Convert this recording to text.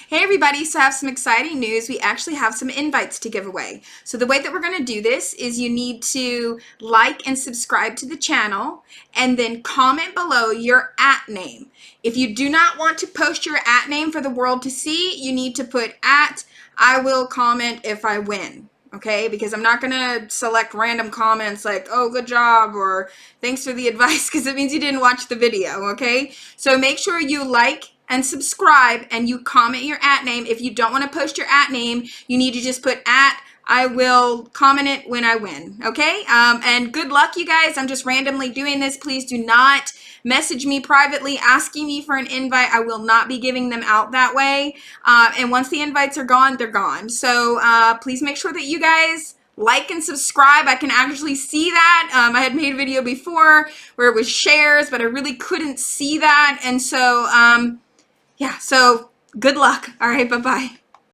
Hey everybody, so I have some exciting news. We actually have some invites to give away. So the way that we're going to do this is you need to like and subscribe to the channel and then comment below your @name. If you do not want to post your @name for the world to see, you need to put @I will comment if I win. Okay, because I'm not going to select random comments like, oh, good job, or thanks for the advice, because it means you didn't watch the video, okay? So make sure you like and subscribe and you comment your @name. If you don't want to post your @name, you need to just put I will comment it when I win, okay? And good luck, you guys. I'm just randomly doing this. Please do not message me privately asking me for an invite. I will not be giving them out that way. And once the invites are gone, they're gone. So please make sure that you guys like and subscribe. I can actually see that. I had made a video before where it was shares, but I really couldn't see that. And so, yeah, so good luck. All right, bye-bye.